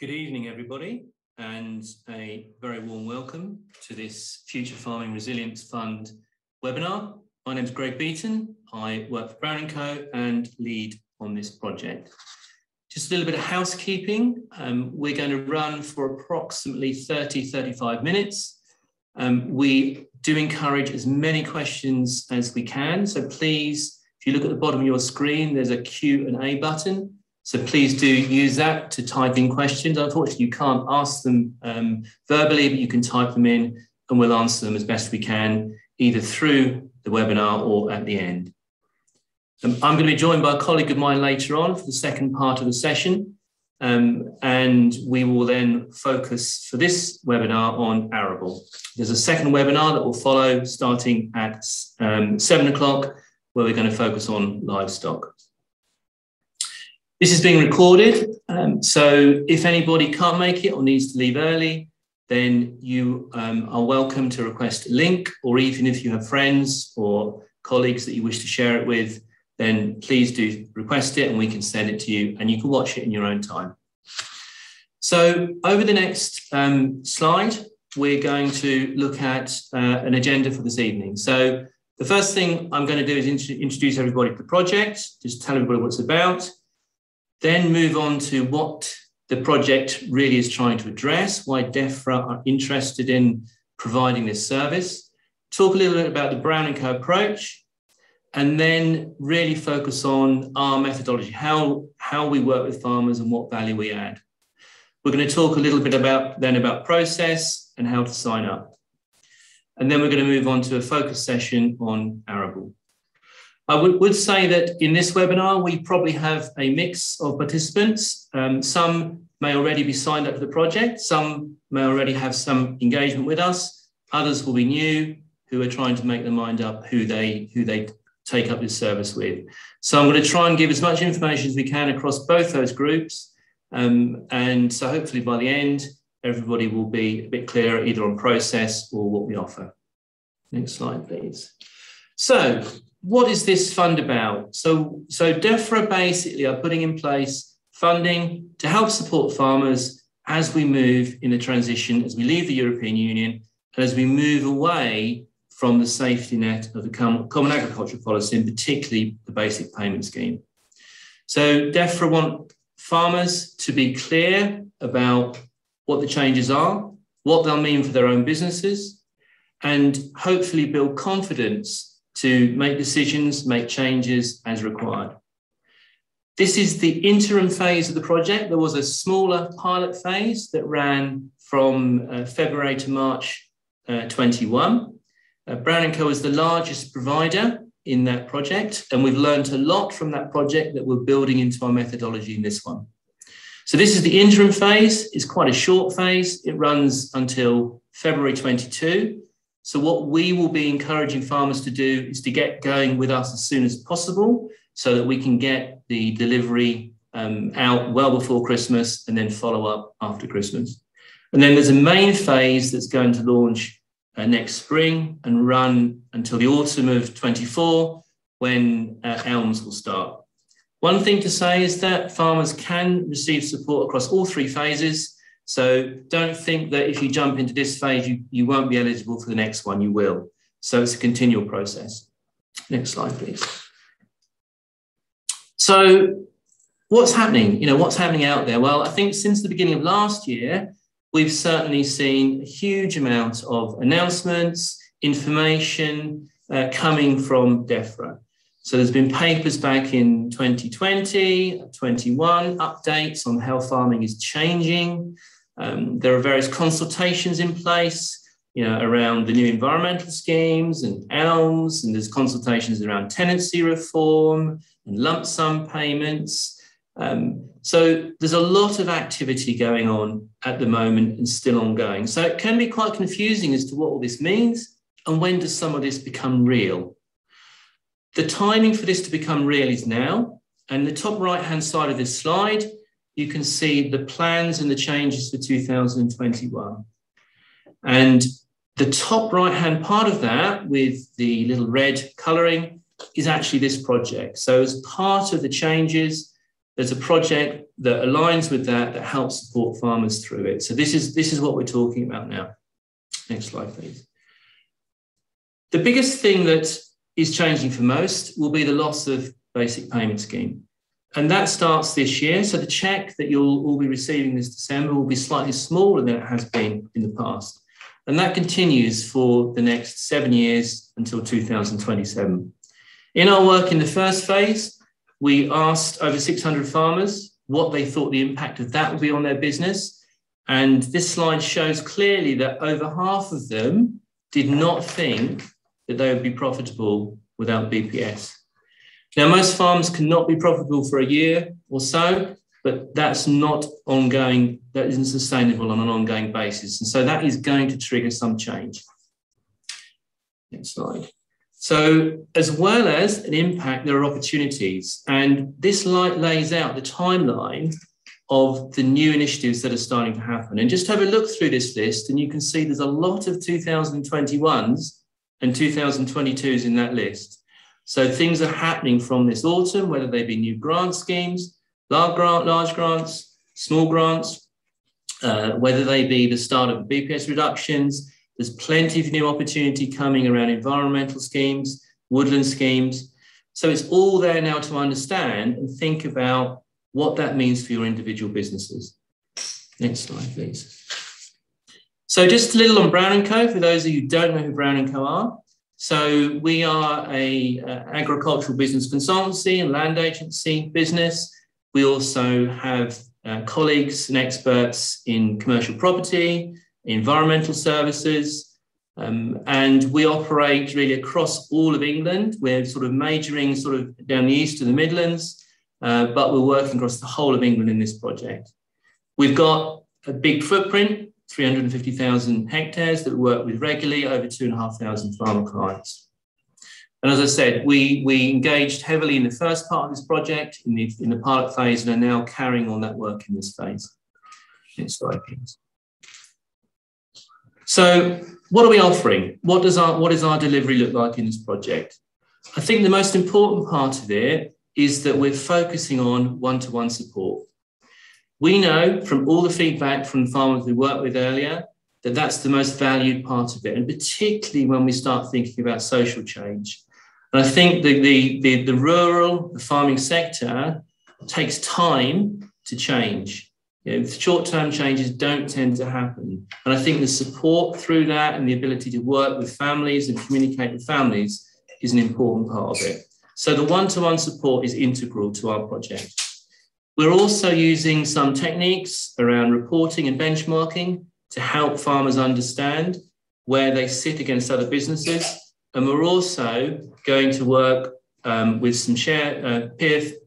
Good evening, everybody, and a very warm welcome to this Future Farming Resilience Fund webinar. My name is Greg Beaton. I work for Brown&Co and lead on this project. Just a little bit of housekeeping. We're going to run for approximately 30-35 minutes. We do encourage as many questions as we can. So please, if you look at the bottom of your screen, there's a Q&A button. So please do use that to type in questions. Unfortunately, you can't ask them verbally, but you can type them in and we'll answer them as best we can, either through the webinar or at the end. I'm going to be joined by a colleague of mine later on for the second part of the session. And we will then focus for this webinar on Arable. There's a second webinar that will follow starting at 7 o'clock, where we're going to focus on livestock. This is being recorded, so if anybody can't make it or needs to leave early, then you are welcome to request a link, or even if you have friends or colleagues that you wish to share it with, then please do request it and we can send it to you and you can watch it in your own time. So over the next slide, we're going to look at an agenda for this evening. So the first thing I'm going to do is introduce everybody to the project, just tell everybody what it's about. Then move on to what the project really is trying to address, why DEFRA are interested in providing this service, talk a little bit about the Brown&Co approach, and then really focus on our methodology, how we work with farmers and what value we add. We're going to talk a little bit about process and how to sign up. And then we're going to move on to a focus session on Arable. I would say that in this webinar, we probably have a mix of participants. Some may already be signed up to the project. Some may already have some engagement with us. Others will be new, who are trying to make their mind up who they take up this service with. So I'm going to try and give as much information as we can across both those groups. And so hopefully by the end, everybody will be a bit clearer either on process or what we offer. Next slide, please. So, what is this fund about? So DEFRA basically are putting in place funding to help support farmers as we move in the transition, as we leave the European Union, and as we move away from the safety net of the Common Agricultural Policy, and particularly the Basic Payment Scheme. So DEFRA want farmers to be clear about what the changes are, what they'll mean for their own businesses, and hopefully build confidence to make decisions, make changes as required. This is the interim phase of the project. There was a smaller pilot phase that ran from February to March 21. Brown&Co is the largest provider in that project, and we've learned a lot from that project that we're building into our methodology in this one. So this is the interim phase. It's quite a short phase. It runs until February 22. So what we will be encouraging farmers to do is to get going with us as soon as possible so that we can get the delivery out well before Christmas and then follow up after Christmas. And then there's a main phase that's going to launch next spring and run until the autumn of 24 when elms will start. One thing to say is that farmers can receive support across all three phases. So don't think that if you jump into this phase, you won't be eligible for the next one, you will. So it's a continual process. Next slide, please. So what's happening? What's happening out there? Well, I think since the beginning of last year, we've certainly seen a huge amount of announcements, information coming from DEFRA. So there's been papers back in 2020, 21, updates on how farming is changing. There are various consultations in place, around the new environmental schemes and elms, and there's consultations around tenancy reform and lump sum payments. So there's a lot of activity going on at the moment and still ongoing. So it can be quite confusing as to what all this means and when does some of this become real. The timing for this to become real is now. And the top right-hand side of this slide, you can see the plans and the changes for 2021. And the top right-hand part of that with the little red colouring is actually this project. So as part of the changes, there's a project that aligns with that helps support farmers through it. So this is what we're talking about now. Next slide, please. The biggest thing that is changing for most will be the loss of basic payment scheme. And that starts this year. So the cheque that you'll all be receiving this December will be slightly smaller than it has been in the past. And that continues for the next 7 years until 2027. In our work in the first phase, we asked over 600 farmers what they thought the impact of that would be on their business. And this slide shows clearly that over half of them did not think that they would be profitable without BPS. Now, most farms cannot be profitable for a year or so, but that's not ongoing, that isn't sustainable on an ongoing basis. And so that is going to trigger some change. Next slide. So as well as an impact, there are opportunities. And this lays out the timeline of the new initiatives that are starting to happen. And just have a look through this list and you can see there's a lot of 2021s and 2022s in that list. So things are happening from this autumn, whether they be new grant schemes, large grants, small grants, whether they be the start of BPS reductions. There's plenty of new opportunity coming around environmental schemes, woodland schemes. So it's all there now to understand and think about what that means for your individual businesses. Next slide, please. So just a little on Brown&Co, for those of you who don't know who Brown&Co are. So we are a agricultural business consultancy and land agency business. We also have colleagues and experts in commercial property, environmental services, and we operate really across all of England. We're sort of majoring sort of down the east of the Midlands, but we're working across the whole of England in this project. We've got a big footprint, 350,000 hectares that we work with regularly, over 2,500 farmer clients. And as I said, we engaged heavily in the first part of this project, in the pilot phase, and are now carrying on that work in this phase. Next slide, please. So what are we offering? What does our delivery look like in this project? I think the most important part of it is that we're focusing on one-to-one support. We know from all the feedback from farmers we worked with earlier that that's the most valued part of it, and particularly when we start thinking about social change. And I think the rural, the farming sector takes time to change. You know, short-term changes don't tend to happen. And I think the support through that and the ability to work with families and communicate with families is an important part of it. So the one-to-one support is integral to our project. We're also using some techniques around reporting and benchmarking to help farmers understand where they sit against other businesses. And we're also going to work with some peer-to-peer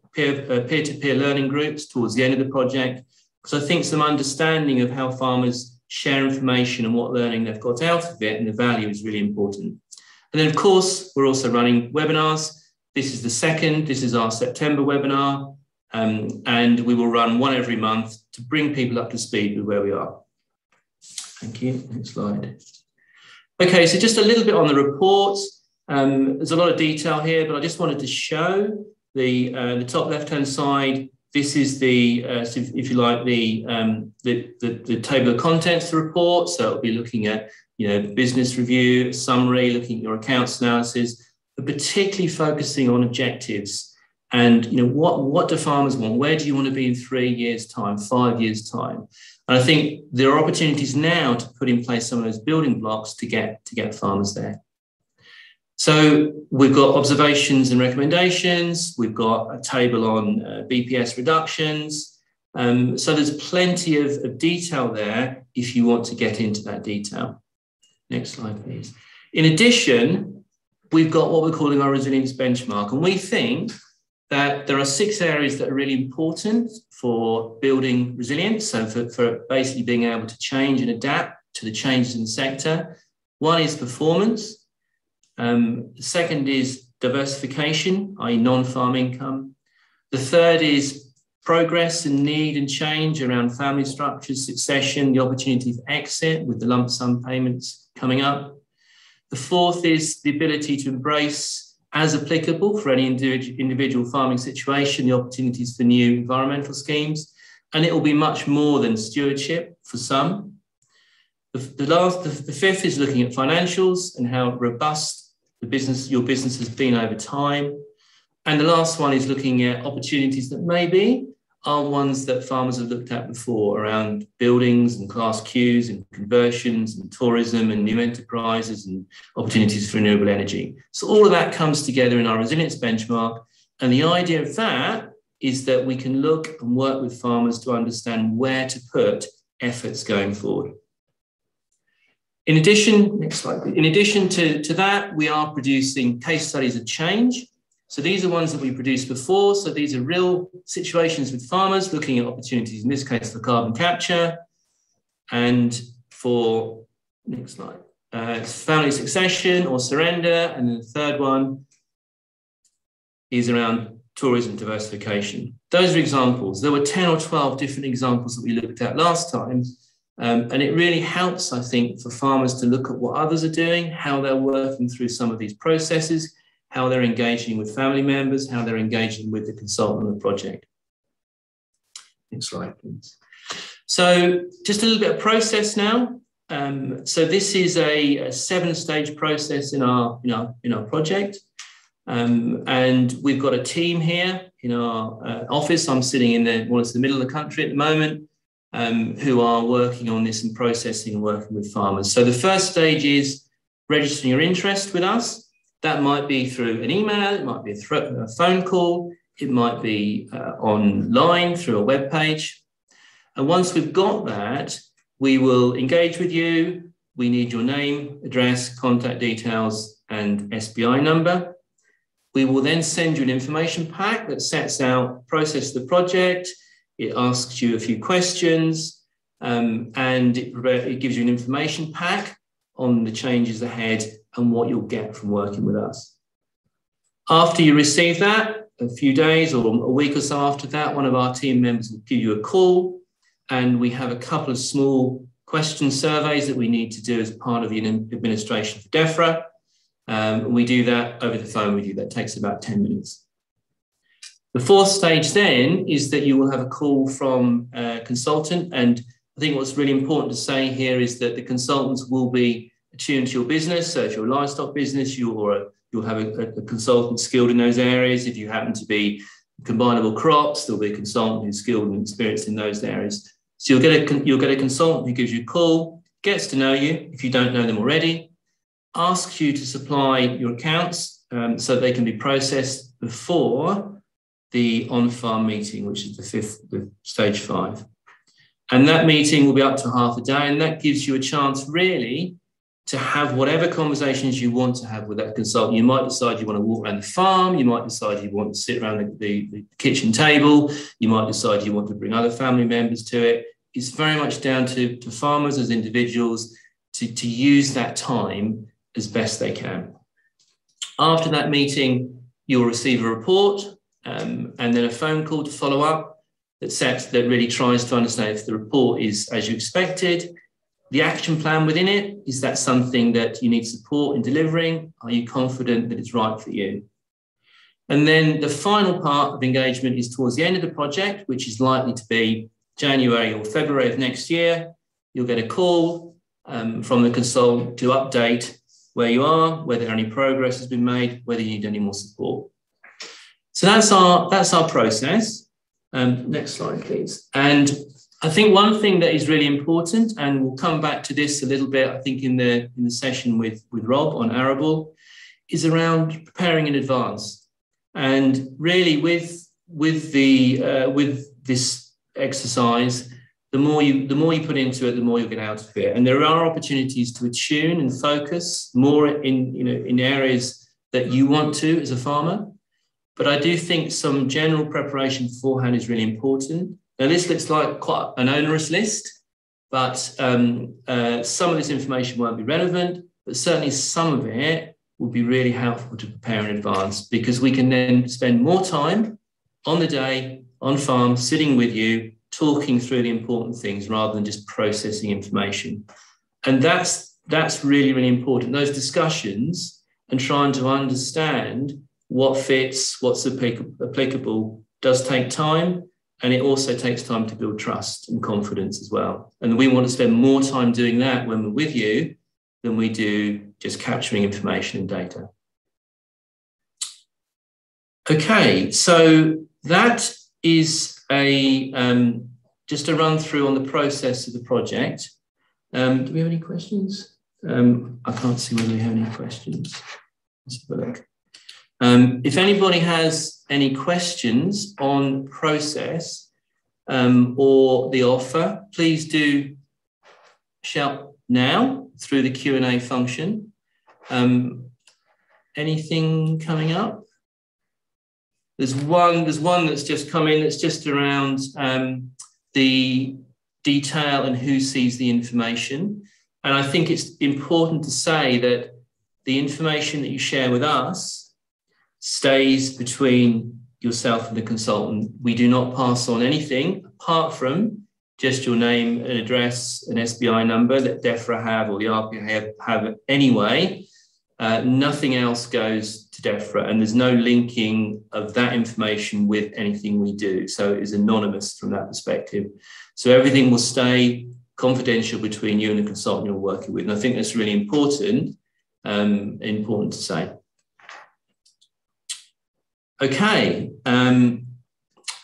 learning groups towards the end of the project, because I think some understanding of how farmers share information and what learning they've got out of it and the value is really important. And then, of course, we're also running webinars. This is the second. This is our September webinar. And we will run one every month to bring people up to speed with where we are. Thank you. Next slide. Okay, so just a little bit on the reports. There's a lot of detail here, but I just wanted to show the top left-hand side. This is the, if you like, the table of contents to the report. So it'll be looking at, you know, business review, summary, looking at your accounts analysis, but particularly focusing on objectives. And, you know, what do farmers want? Where do you want to be in 3 years' time, 5 years' time? And I think there are opportunities now to put in place some of those building blocks to get farmers there. So we've got observations and recommendations. We've got a table on BPS reductions. So there's plenty of detail there if you want to get into that detail. Next slide, please. In addition, we've got what we're calling our resilience benchmark. And we think that there are 6 areas that are really important for building resilience, so for basically being able to change and adapt to the changes in the sector. One is performance. The second is diversification, i.e. non-farm income. The third is progress and need and change around family structures, succession, the opportunity for exit with the lump sum payments coming up. The fourth is the ability to embrace, as applicable for any individual farming situation, the opportunities for new environmental schemes. and it will be much more than stewardship for some. The fifth is looking at financials and how robust your business has been over time. And the last one is looking at opportunities that maybe aren't ones that farmers have looked at before, around buildings and class Qs and conversions and tourism and new enterprises and opportunities for renewable energy. So all of that comes together in our resilience benchmark. And the idea of that is that we can look and work with farmers to understand where to put efforts going forward. In addition, next slide, please. In addition to that, we are producing case studies of change. So these are ones that we produced before. So these are real situations with farmers looking at opportunities, in this case for carbon capture, and for, next slide, family succession or surrender. And then the third one is around tourism diversification. Those are examples. There were 10 or 12 different examples that we looked at last time. And it really helps, I think, for farmers to look at what others are doing, how they're working through some of these processes, how they're engaging with family members, how they're engaging with the consultant on the project. Next slide, please. So just a little bit of process now. So this is a 7-stage process in our project. And we've got a team here in our office. I'm sitting in the middle of the country at the moment. Who are working on this and processing and working with farmers. So the first stage is registering your interest with us. That might be through an email, it might be a phone call, it might be online through a web page. And once we've got that, we will engage with you. We need your name, address, contact details, and SBI number. We will then send you an information pack that sets out process of the project. It asks you a few questions, and it gives you an information pack on the changes ahead and what you'll get from working with us. After you receive that, a few days or a week or so after that, one of our team members will give you a call, and we have a couple of small question surveys that we need to do as part of the administration for DEFRA. We do that over the phone with you. That takes about 10 minutes. The fourth stage then is that you will have a call from a consultant. And I think what's really important to say here is that the consultants will be attuned to your business. So if you're a livestock business, you'll have a consultant skilled in those areas. If you happen to be combinable crops, there'll be a consultant who's skilled and experienced in those areas. So you'll get a consultant who gives you a call, gets to know you if you don't know them already, asks you to supply your accounts so they can be processed before the on-farm meeting, which is the stage 5. And that meeting will be up to half a day, and that gives you a chance really to have whatever conversations you want to have with that consultant. You might decide you want to walk around the farm, you might decide you want to sit around the kitchen table, you might decide you want to bring other family members to it. It's very much down to farmers as individuals to use that time as best they can. After that meeting, you'll receive a report, and then a phone call to follow up that really tries to understand if the report is as you expected. The action plan within it, is that something that you need support in delivering? Are you confident that it's right for you? And then the final part of engagement is towards the end of the project, which is likely to be January or February of next year. You'll get a call from the consultant to update where you are, whether any progress has been made, whether you need any more support. So that's our process. Next slide, please. And I think one thing that is really important, and we'll come back to this a little bit, I think in the session with Rob on Arable, is around preparing in advance. And really with this exercise, the more you put into it, the more you'll get out of it. And there are opportunities to attune and focus more in areas that you want to as a farmer. But I do think some general preparation beforehand is really important. Now, this looks like quite an onerous list, but some of this information won't be relevant, but certainly some of it will be really helpful to prepare in advance, because we can then spend more time on the day, on farm, sitting with you, talking through the important things rather than just processing information. And that's really, really important. Those discussions and trying to understand what fits, what's applicable does take time. And it also takes time to build trust and confidence as well. And we want to spend more time doing that when we're with you than we do just capturing information and data. Okay, so that is just a run through on the process of the project. Do we have any questions? I can't see whether we have any questions. Let's have a look. If anybody has any questions on process or the offer, please do shout now through the Q&A function. Anything coming up? There's one that's just come in that's just around the detail and who sees the information. And I think it's important to say that the information that you share with us stays between yourself and the consultant. We do not pass on anything apart from just your name and address, an SBI number that DEFRA have or the RPA have anyway. Nothing else goes to DEFRA, and there's no linking of that information with anything we do. So it is anonymous from that perspective. So everything will stay confidential between you and the consultant you're working with. And I think that's really important, important to say. Okay,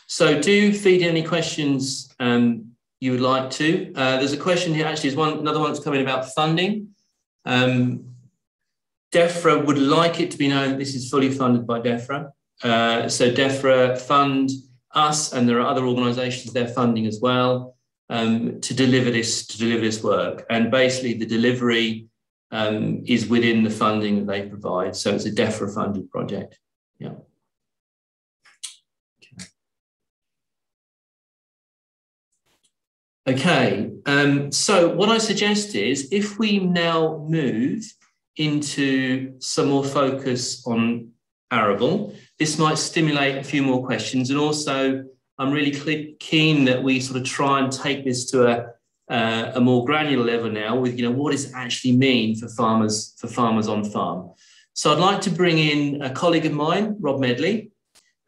so do feed in any questions you would like to. There's a question here, actually, another one that's coming about funding. DEFRA would like it to be known that this is fully funded by DEFRA. So DEFRA fund us, and there are other organisations they're funding as well to deliver this work. And basically, the delivery is within the funding that they provide. So it's a DEFRA funded project. Yeah. Okay. So what I suggest is if we now move into some more focus on Arable, this might stimulate a few more questions. And also, I'm really keen that we sort of try and take this to a more granular level now with, what does it actually mean for farmers on farm? So I'd like to bring in a colleague of mine, Rob Medley.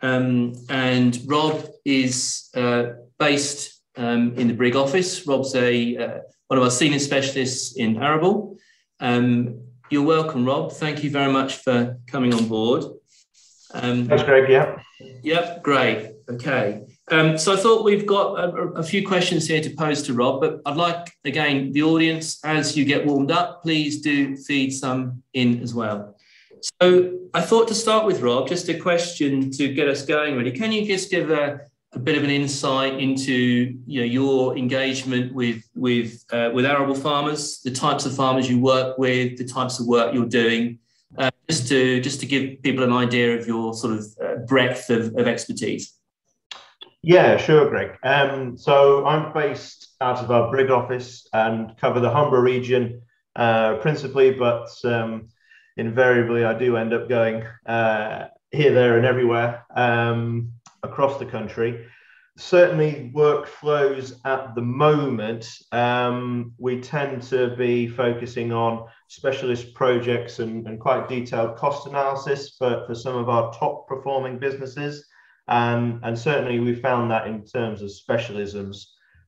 And Rob is based in the Brig office. Rob's one of our senior specialists in Arable. You're welcome, Rob. Thank you very much for coming on board. Thanks, Greg. Yeah. Yep, great. Okay. So I thought we've got a few questions here to pose to Rob, but I'd like, again, the audience, as you get warmed up, please do feed some in as well. So I thought to start with, Rob, just a question to get us going, really. Can you just give a bit of an insight into your engagement with arable farmers, the types of farmers you work with, the types of work you're doing, just to give people an idea of your sort of breadth of expertise? Yeah, sure, Greg. So I'm based out of our Brig office and cover the Humber region principally, but invariably I do end up going here, there and everywhere across the country. Certainly workflows at the moment, we tend to be focusing on specialist projects and quite detailed cost analysis for some of our top performing businesses. And certainly we found that in terms of specialisms,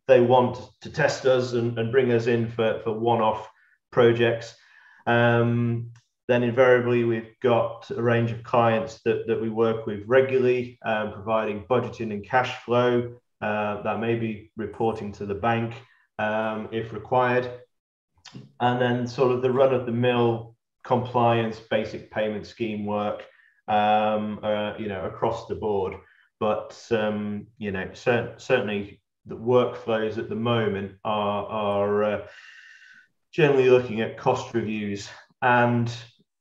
they want to test us and bring us in for one-off projects. Then invariably we've got a range of clients that we work with regularly, providing budgeting and cash flow that may be reporting to the bank if required. And then sort of the run-of-the-mill compliance, basic payment scheme work, across the board. But certainly the workflows at the moment are generally looking at cost reviews. And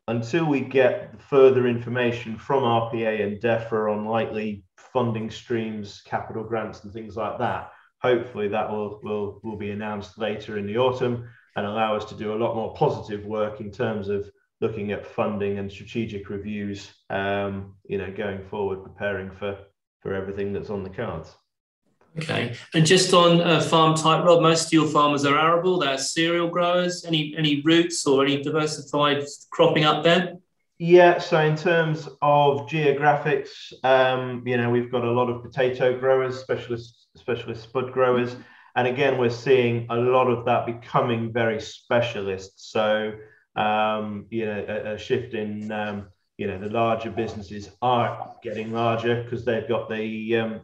until we get further information from RPA and DEFRA on likely funding streams, capital grants and things like that, hopefully that will be announced later in the autumn and allow us to do a lot more positive work in terms of looking at funding and strategic reviews, going forward, preparing for everything that's on the cards. Okay, and just on farm type, Rob, most of your farmers are arable, they're cereal growers. Any roots or any diversified cropping up there? Yeah, so in terms of geographics, we've got a lot of potato growers, specialist spud growers, and again, we're seeing a lot of that becoming very specialist. So, a shift in, the larger businesses are getting larger because they've got the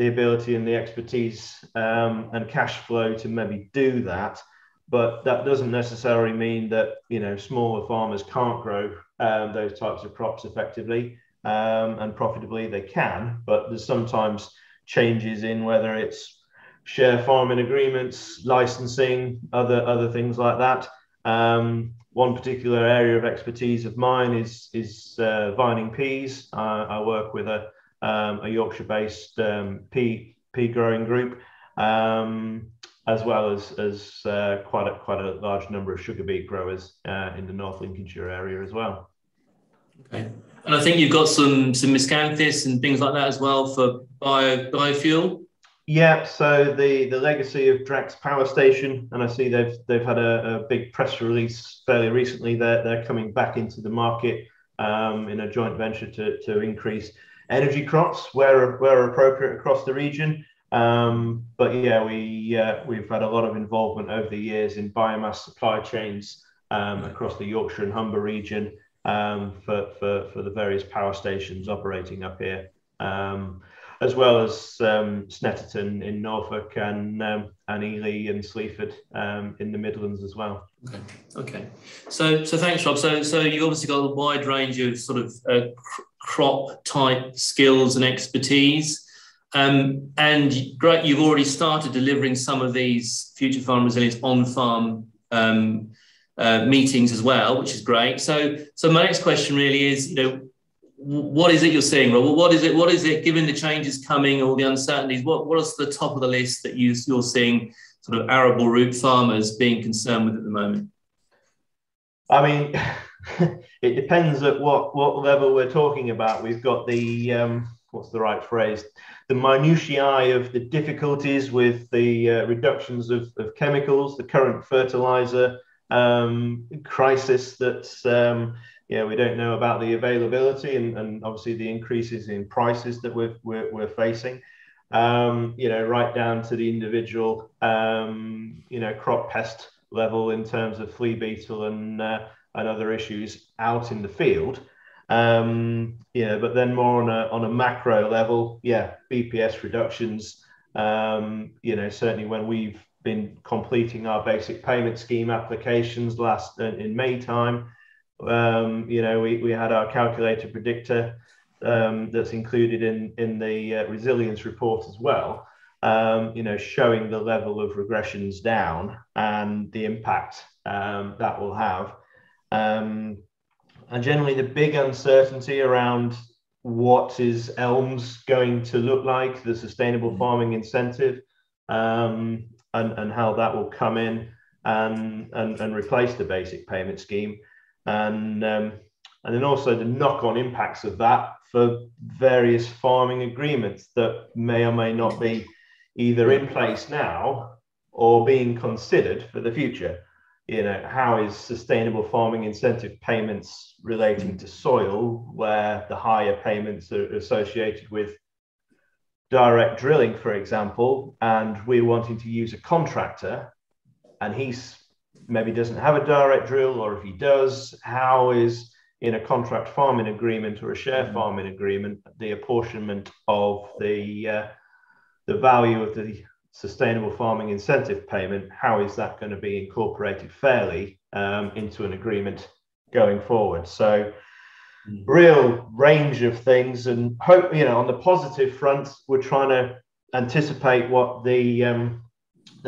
ability and the expertise and cash flow to maybe do that. But that doesn't necessarily mean that smaller farmers can't grow those types of crops effectively and profitably. They can, but there's sometimes changes in whether it's share farming agreements, licensing, other things like that. One particular area of expertise of mine is vining peas. I work with a Yorkshire-based pea growing group. As well as quite a large number of sugar beet growers in the North Lincolnshire area as well. Okay, and I think you've got some miscanthus and things like that as well for biofuel. Yeah, so the legacy of Drax Power Station, and I see they've had a big press release fairly recently. They're coming back into the market in a joint venture to increase energy crops where appropriate across the region. But yeah, we've had a lot of involvement over the years in biomass supply chains across the Yorkshire and Humber region for the various power stations operating up here, as well as Snetterton in Norfolk and Ely and Sleaford in the Midlands as well. Okay. So thanks, Rob. So you've obviously got a wide range of sort of crop type skills and expertise. And great, you've already started delivering some of these Future Farm Resilience on-farm meetings as well, which is great. So my next question really is, what is it you're seeing, Rob? What is it, given the changes coming, all the uncertainties, what is the top of the list that you're seeing sort of arable root farmers being concerned with at the moment? I mean, it depends at what level we're talking about. We've got the, what's the right phrase? The minutiae of the difficulties with the reductions of chemicals, the current fertilizer crisis that's, we don't know about the availability and obviously the increases in prices that we're facing, right down to the individual, crop pest level in terms of flea beetle and other issues out in the field. But then more on a macro level, BPS reductions, certainly when we've been completing our basic payment scheme applications in May time, we had our calculator predictor that's included in the resilience report as well, showing the level of regressions down and the impact that will have. And generally the big uncertainty around what is ELMS going to look like, the sustainable farming incentive, and how that will come in and replace the basic payment scheme. And then also the knock-on impacts of that for various farming agreements that may or may not be either in place now or being considered for the future. How is sustainable farming incentive payments relating to soil, where the higher payments are associated with direct drilling, for example, and we're wanting to use a contractor and he's maybe doesn't have a direct drill, or if he does, how is in a contract farming agreement or a share farming agreement the apportionment of the value of the sustainable farming incentive payment, how is that going to be incorporated fairly into an agreement going forward? So real range of things, and hope, on the positive front, we're trying to anticipate what the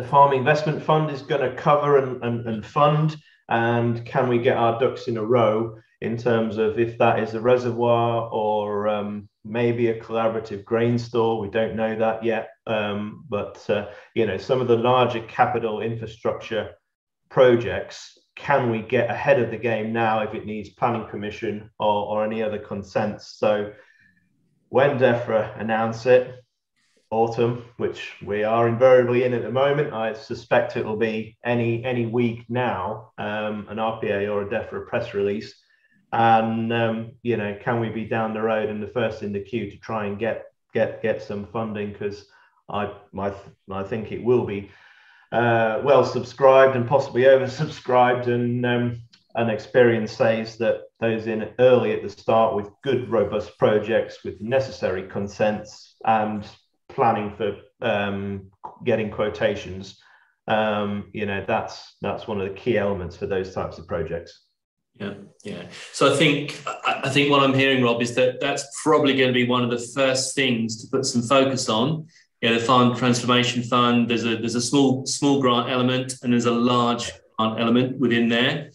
Farm Investment Fund is going to cover and fund, and can we get our ducks in a row in terms of if that is a reservoir or maybe a collaborative grain store. We don't know that yet, but some of the larger capital infrastructure projects, can we get ahead of the game now if it needs planning permission or any other consents? So when DEFRA announce it, autumn, which we are invariably in at the moment, I suspect it will be any week now, an RPA or a DEFRA press release. and can we be down the road and the first in the queue to try and get some funding, because I think it will be well subscribed and possibly oversubscribed, and experience says that those in early at the start with good robust projects with necessary consents and planning for getting quotations, that's one of the key elements for those types of projects. Yeah. So I think what I'm hearing, Rob, is that that's probably going to be one of the first things to put some focus on. The Farm Transformation Fund. There's a small grant element, and there's a large grant element within there.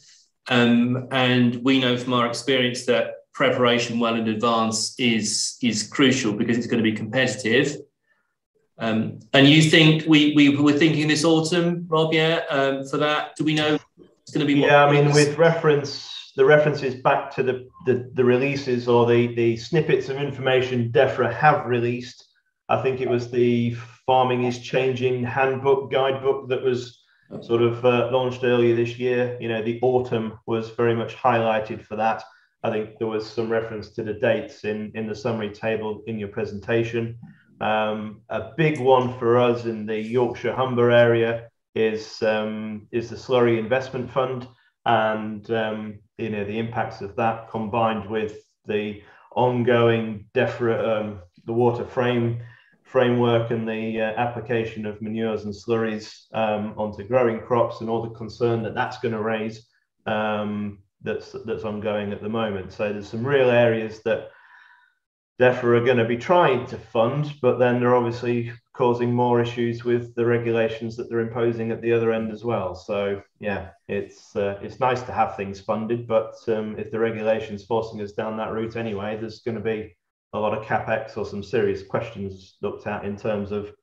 And we know from our experience that preparation well in advance is crucial, because it's going to be competitive. And you think we were thinking this autumn, Rob? For that, do we know it's going to be? Yeah, I mean, with the references back to the releases or the snippets of information DEFRA have released. I think it was the Farming is Changing guidebook that was sort of launched earlier this year. The autumn was very much highlighted for that. I think there was some reference to the dates in the summary table in your presentation. A big one for us in the Yorkshire Humber area is the Slurry Investment Fund, and the impacts of that, combined with the ongoing DEFRA, the water framework and the application of manures and slurries onto growing crops, and all the concern that's going to raise, that's ongoing at the moment. So there's some real areas that DEFRA are going to be trying to fund, but then they're obviously causing more issues with the regulations that they're imposing at the other end as well. So yeah, it's nice to have things funded, but if the regulation's forcing us down that route anyway, there's going to be a lot of capex or some serious questions looked at in terms of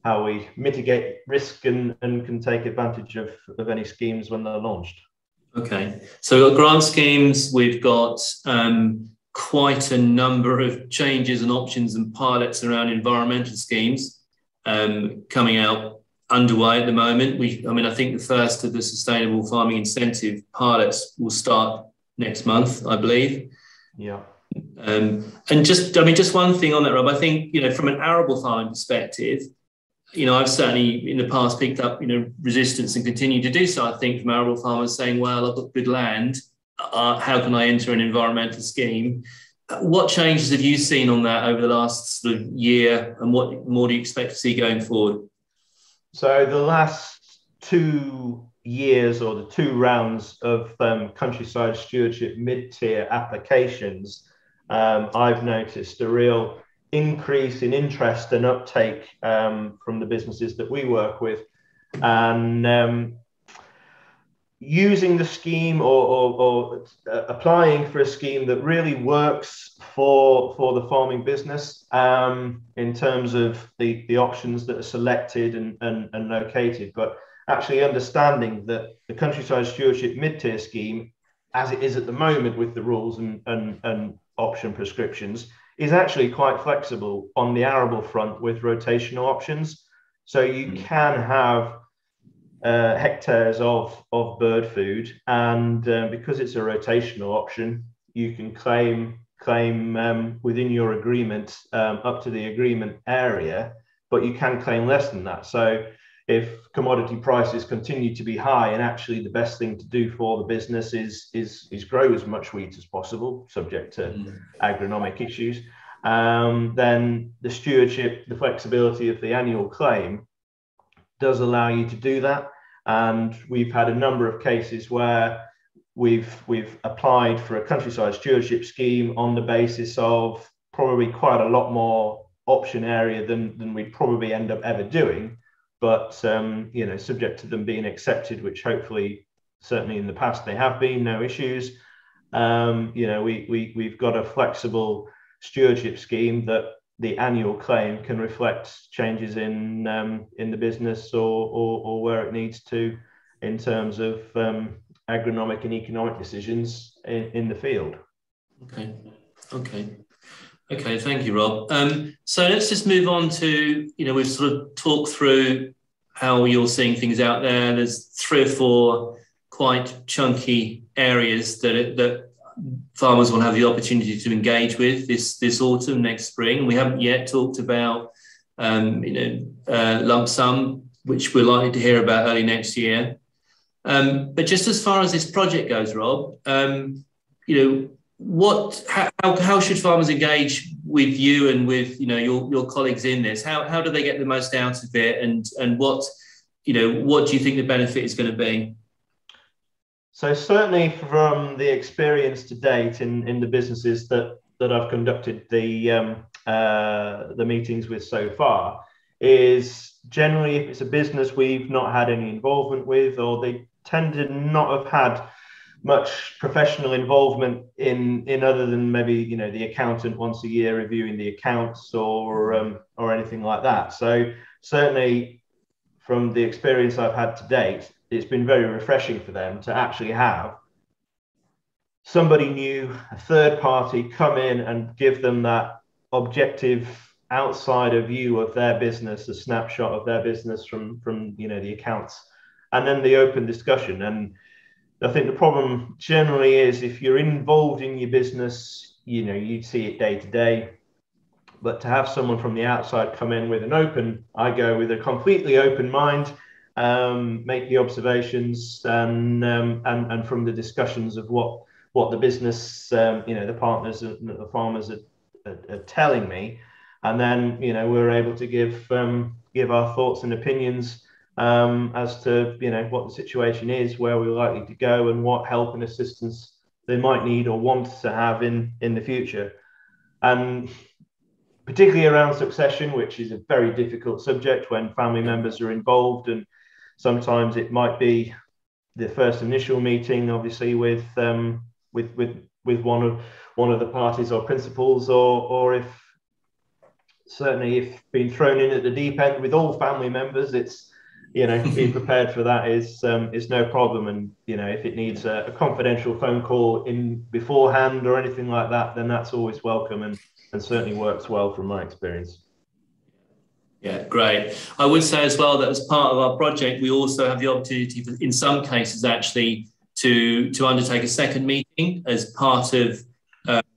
how we mitigate risk and can take advantage of any schemes when they're launched. Okay, so we've got grant schemes, we've got quite a number of changes and options and pilots around environmental schemes coming out underway at the moment. I think the first of the sustainable farming incentive pilots will start next month, I believe. Yeah. And just one thing on that, Rob. I think from an arable farming perspective, I've certainly in the past picked up resistance and continue to do so. I think from arable farmers saying, "Well, I've got good land. How can I enter an environmental scheme?" What changes have you seen on that over the last sort of year, and what more do you expect to see going forward? So the last 2 years, or the 2 rounds of countryside stewardship mid-tier applications, I've noticed a real increase in interest and uptake from the businesses that we work with, and using the scheme or applying for a scheme that really works for the farming business in terms of the options that are selected and located, but actually understanding that the countryside stewardship mid-tier scheme, as it is at the moment with the rules and option prescriptions, is actually quite flexible on the arable front with rotational options. So you can have hectares of bird food, and because it's a rotational option, you can claim within your agreement up to the agreement area, but you can claim less than that. So if commodity prices continue to be high, and actually the best thing to do for the business is grow as much wheat as possible, subject to agronomic issues, then the stewardship, the flexibility of the annual claim does allow you to do that. And we've had a number of cases where we've applied for a countryside stewardship scheme on the basis of probably quite a lot more option area than we'd probably end up ever doing, but subject to them being accepted, which hopefully, certainly in the past they have been, no issues. We've got a flexible stewardship scheme that the annual claim can reflect changes in the business or where it needs to in terms of agronomic and economic decisions in the field. Okay, thank you, Rob. So let's just move on to, we've sort of talked through how you're seeing things out there. There's 3 or 4 quite chunky areas that farmers will have the opportunity to engage with this autumn, next spring. We haven't yet talked about lump sum, which we're likely to hear about early next year. But just as far as this project goes, Rob, how should farmers engage with you and with your colleagues in this? How do they get the most out of it, and what do you think the benefit is going to be? So certainly from the experience to date in the businesses that I've conducted the meetings with so far, is generally if it's a business we've not had any involvement with, or they tend to not have had much professional involvement in other than maybe the accountant once a year reviewing the accounts or anything like that. So certainly from the experience I've had to date, it's been very refreshing for them to actually have somebody new, a third party, come in and give them that objective outsider view of their business, a snapshot of their business from the accounts, and then the open discussion. And I think the problem generally is if you're involved in your business, you see it day to day. But to have someone from the outside come in with I go with a completely open mind, make the observations, and from the discussions of what the business, the partners and the farmers are telling me, and then we're able to give our thoughts and opinions as to what the situation is, where we're likely to go, and what help and assistance they might need or want to have in the future. And particularly around succession, which is a very difficult subject when family members are involved, and sometimes it might be the first initial meeting, obviously with one of the parties or principals, or if being thrown in at the deep end with all family members, it's being prepared for that is no problem. And if it needs a confidential phone call in beforehand or anything like that, then that's always welcome and certainly works well from my experience. Yeah, great. I would say as well that as part of our project, we also have the opportunity, in some cases, actually, to undertake a second meeting as part of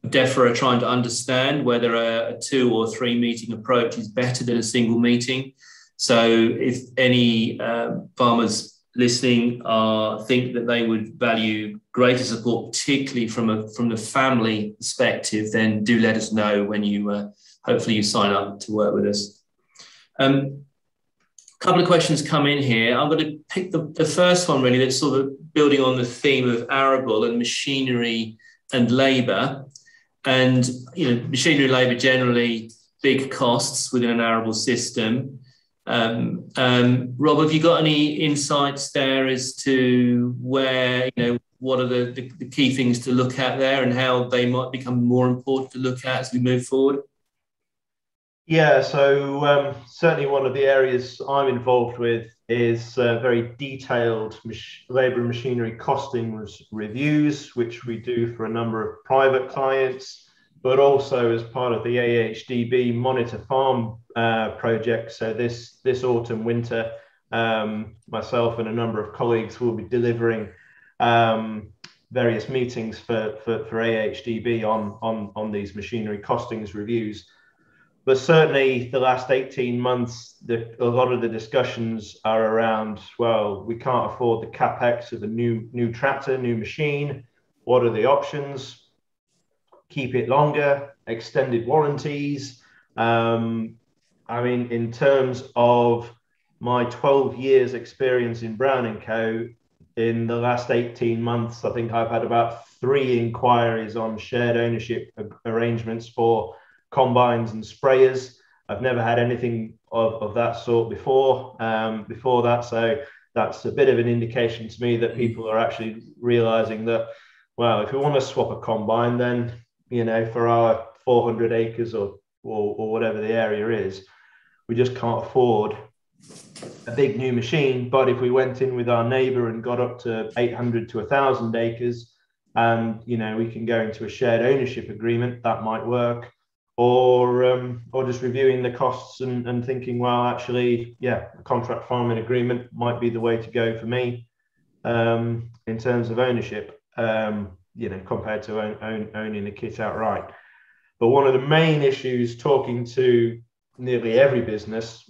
DEFRA trying to understand whether a 2 or 3 meeting approach is better than a single meeting. So if any farmers listening think that they would value greater support, particularly from the family perspective, then do let us know when you hopefully you sign up to work with us. A couple of questions come in here. I'm going to pick the first one really that's sort of building on the theme of arable and machinery and labour. And machinery and labour generally big costs within an arable system. Rob, have you got any insights there as to where, what are the key things to look at there and how they might become more important to look at as we move forward? Yeah, so certainly one of the areas I'm involved with is very detailed labour and machinery costing reviews, which we do for a number of private clients, but also as part of the AHDB Monitor Farm project. So this autumn, winter, myself and a number of colleagues will be delivering various meetings for AHDB on these machinery costings reviews. But certainly the last 18 months, a lot of the discussions are around, well, we can't afford the capex of a new tractor, new machine. What are the options? Keep it longer, extended warranties. I mean, in terms of my 12 years experience in Brown&Co, in the last 18 months, I think I've had about 3 inquiries on shared ownership arrangements for combines and sprayers. I've never had anything of that sort before that. So that's a bit of an indication to me that people are actually realizing that, well, if we want to swap a combine, then, for our 400 acres or whatever the area is, we just can't afford a big new machine. But if we went in with our neighbor and got up to 800 to 1,000 acres and, we can go into a shared ownership agreement, that might work. Or just reviewing the costs and thinking, well, actually, yeah, a contract farming agreement might be the way to go for me in terms of ownership. compared to owning a kit outright. But one of the main issues talking to nearly every business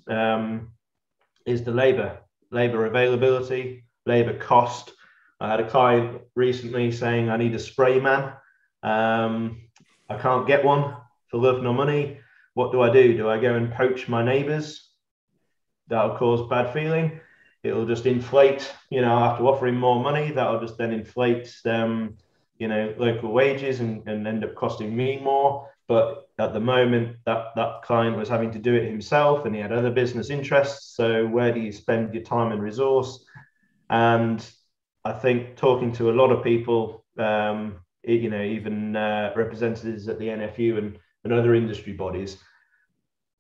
is the labor availability, labor cost. I had a client recently saying, I need a spray man. I can't get one for love nor money. What do? Do I go and poach my neighbours? That'll cause bad feeling. It'll just inflate, after offering more money, that'll just then inflate, local wages and end up costing me more. But at the moment, that client was having to do it himself, and he had other business interests. So where do you spend your time and resource? And I think talking to a lot of people, even representatives at the NFU and other industry bodies,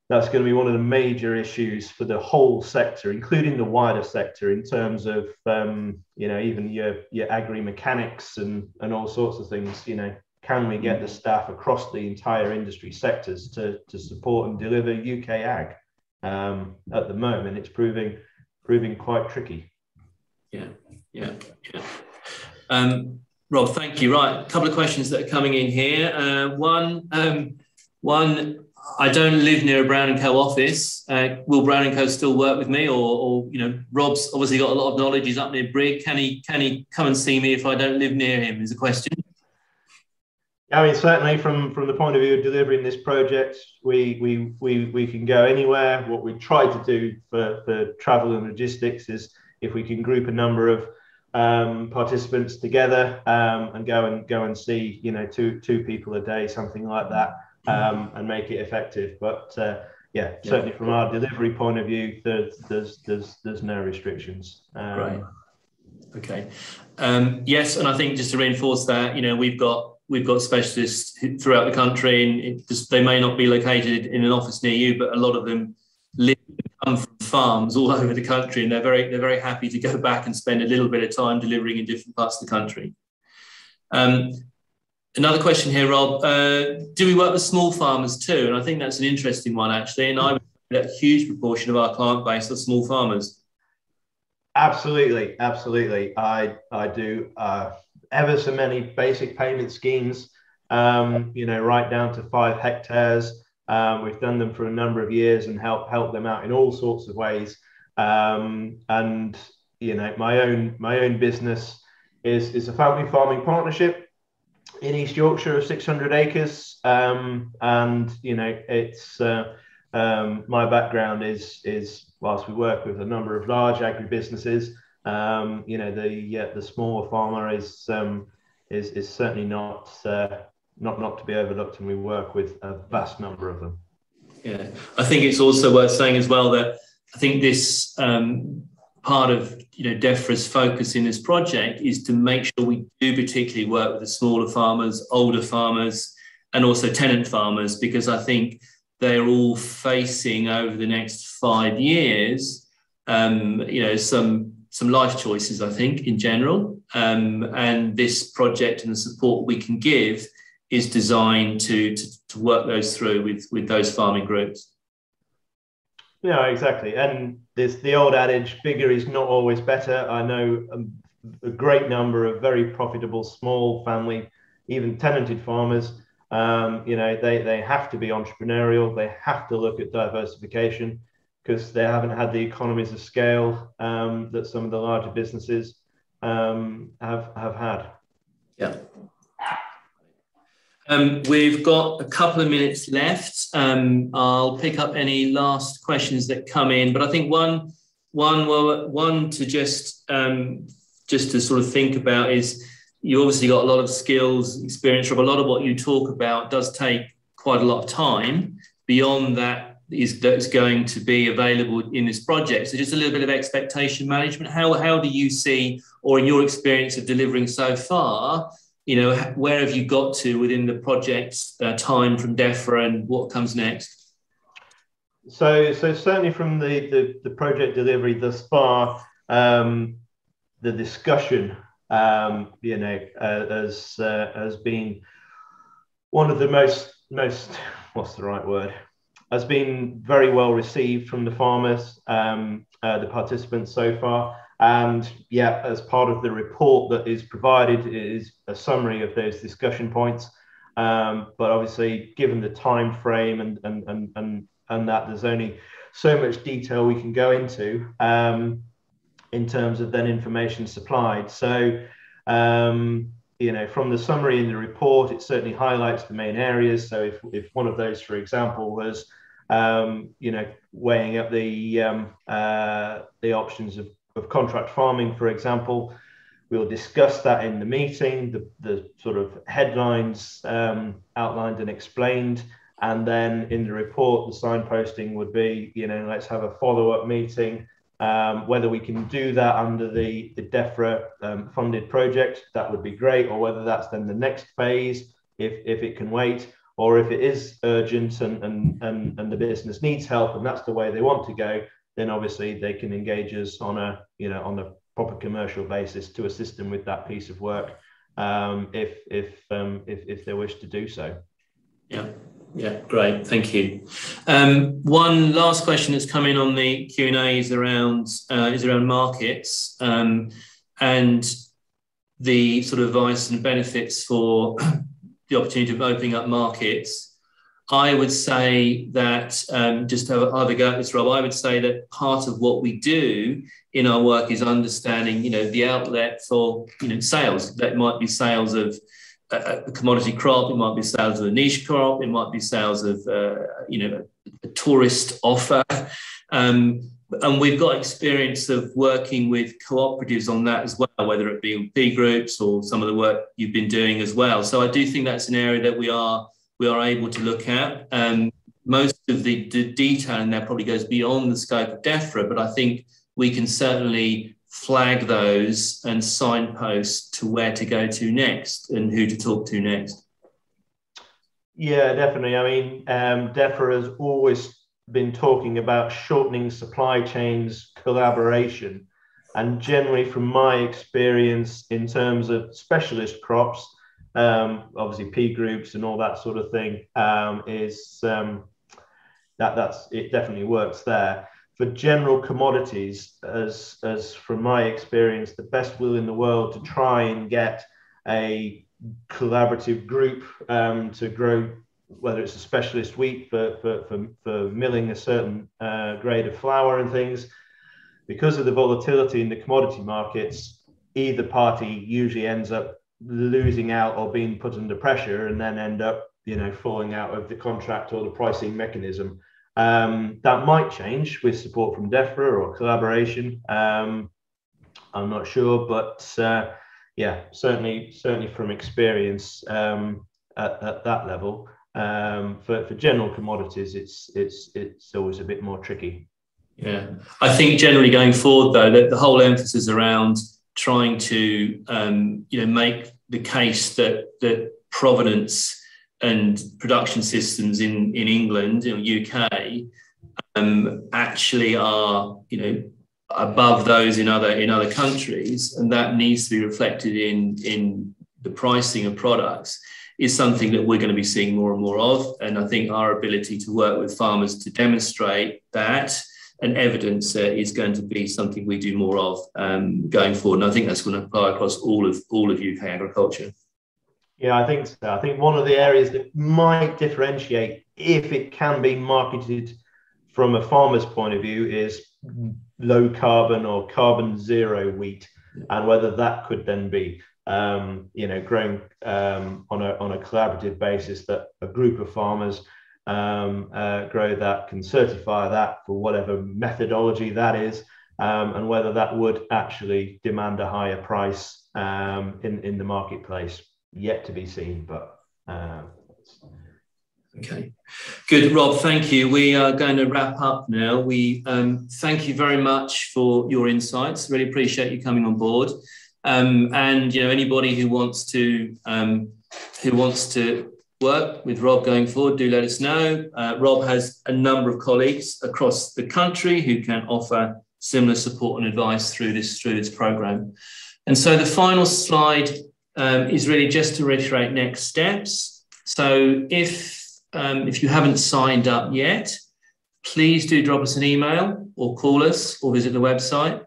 that's going to be one of the major issues for the whole sector, including the wider sector, in terms of even your agri-mechanics and all sorts of things. Can we get the staff across the entire industry sectors to support and deliver UK ag? At the moment, it's proving quite tricky. Yeah. Rob, thank you. Right, a couple of questions that are coming in here. One, I don't live near a Brown&Co office. Will Brown&Co still work with me, or Rob's obviously got a lot of knowledge. He's up near Brig. Can he come and see me if I don't live near him? Is a question. I mean, certainly from the point of view of delivering this project, we can go anywhere. What we try to do for travel and logistics is, if we can group a number of participants together and go and see two people a day, something like that, and make it effective. But certainly from our delivery point of view, there's no restrictions. Right. Okay. Yes, and I think just to reinforce that, we've got specialists throughout the country, and they may not be located in an office near you, but a lot of them come from farms all over the country, and they're very happy to go back and spend a little bit of time delivering in different parts of the country. Another question here, Rob. Do we work with small farmers too? And I think that's an interesting one, actually. And I would say that a huge proportion of our client base are small farmers. Absolutely. I do ever so many basic payment schemes, right down to 5 hectares. We've done them for a number of years and help them out in all sorts of ways. And my own business is a family farming partnership in East Yorkshire of 600 acres. It's my background is whilst we work with a number of large agribusinesses, the smaller farmer is certainly not to be overlooked, and we work with a vast number of them. Yeah, I think it's also worth saying as well that I think this part of DEFRA's focus in this project is to make sure we do particularly work with the smaller farmers, older farmers, and also tenant farmers, because I think they're all facing over the next 5 years, some life choices, I think, in general. And this project and the support we can give is designed to work those through with those farming groups. Yeah, exactly. And there's the old adage, bigger is not always better. I know a great number of very profitable small family, even tenanted farmers. They have to be entrepreneurial. They have to look at diversification, because they haven't had the economies of scale that some of the larger businesses have had. Yeah. We've got a couple of minutes left. I'll pick up any last questions that come in, but I think one to just to sort of think about is, you obviously got a lot of skills, experience. From a lot of what you talk about does take quite a lot of time. Beyond that that's going to be available in this project. So just a little bit of expectation management. How do you see, or in your experience of delivering so far, where have you got to within the project's time from DEFRA, and what comes next? So certainly from the project delivery thus far, the discussion, has been one of the most what's the right word? Has been very well received from the farmers, the participants so far. And yeah, as part of the report that is provided, it is a summary of those discussion points. But obviously, given the time frame and that there's only so much detail we can go into in terms of then information supplied. So, you know, from the summary in the report, it certainly highlights the main areas. So if one of those, for example, was, you know, weighing up the options of contract farming, for example, we'll discuss that in the meeting, the sort of headlines outlined and explained. And then in the report, the signposting would be, you know, let's have a follow-up meeting. Whether we can do that under the DEFRA funded project, that would be great, or whether that's then the next phase, if it can wait, or if it is urgent and the business needs help and that's the way they want to go, then obviously they can engage us on a, you know, on a proper commercial basis to assist them with that piece of work, if they wish to do so. Yeah, great, thank you. One last question that's come in on the Q&A is around markets and the sort of advice and benefits for the opportunity of opening up markets. I would say that, just to have a go at this, Rob, I would say that part of what we do in our work is understanding, you know, the outlet for, you know, sales. That might be sales of a commodity crop, it might be sales of a niche crop, it might be sales of, you know, a tourist offer. And we've got experience of working with cooperatives on that as well, whether it be on P groups or some of the work you've been doing as well. So I do think that's an area that we are able to look at. Most of the detail in there probably goes beyond the scope of DEFRA, but I think we can certainly flag those and signpost to where to go to next and who to talk to next. Yeah, definitely. I mean, DEFRA has always been talking about shortening supply chains, collaboration, and generally from my experience in terms of specialist crops, obviously P groups and all that sort of thing, it definitely works there. For general commodities, as from my experience, the best will in the world to try and get a collaborative group to grow, whether it's a specialist wheat for milling a certain grade of flour and things, because of the volatility in the commodity markets, either party usually ends up losing out or being put under pressure and then end up, you know, falling out of the contract or the pricing mechanism. That might change with support from DEFRA or collaboration. I'm not sure, but yeah, certainly from experience at that level, for general commodities, it's always a bit more tricky. Yeah, I think generally going forward though, that the whole emphasis around trying to you know, make the case that provenance and production systems in England, UK, actually are, you know, above those in other countries, and that needs to be reflected in the pricing of products, is something that we're going to be seeing more and more of. And I think our ability to work with farmers to demonstrate that and evidence is going to be something we do more of going forward. And I think that's going to apply across all of UK agriculture. Yeah, I think so. I think one of the areas that might differentiate, if it can be marketed from a farmer's point of view, is low carbon or carbon zero wheat, and whether that could then be, you know, grown on a collaborative basis, that a group of farmers grow that, can certify that for whatever methodology that is, and whether that would actually demand a higher price in the marketplace. Yet to be seen, but okay, good. Rob, thank you. We are going to wrap up now. We thank you very much for your insights. Really appreciate you coming on board. And you know, anybody who wants to work with Rob going forward, do let us know. Rob has a number of colleagues across the country who can offer similar support and advice through this program. And so the final slide is really just to reiterate next steps. So if you haven't signed up yet, please do drop us an email or call us or visit the website.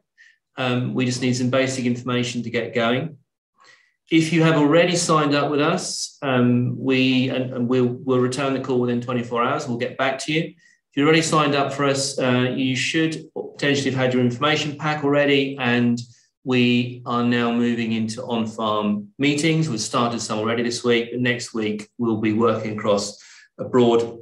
We just need some basic information to get going. If you have already signed up with us, we'll return the call within 24 hours. We'll get back to you. If you're already signed up for us, you should potentially have had your information pack already, and we are now moving into on-farm meetings. We've started some already this week, but next week we'll be working across a broad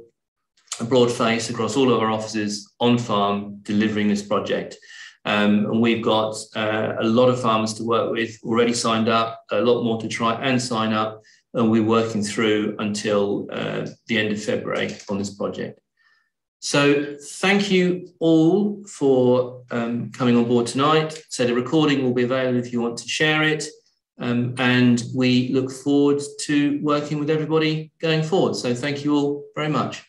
face across all of our offices on-farm, delivering this project. And we've got a lot of farmers to work with already signed up, a lot more to try and sign up, and we're working through until the end of February on this project. So thank you all for coming on board tonight. So the recording will be available if you want to share it, and we look forward to working with everybody going forward. So thank you all very much.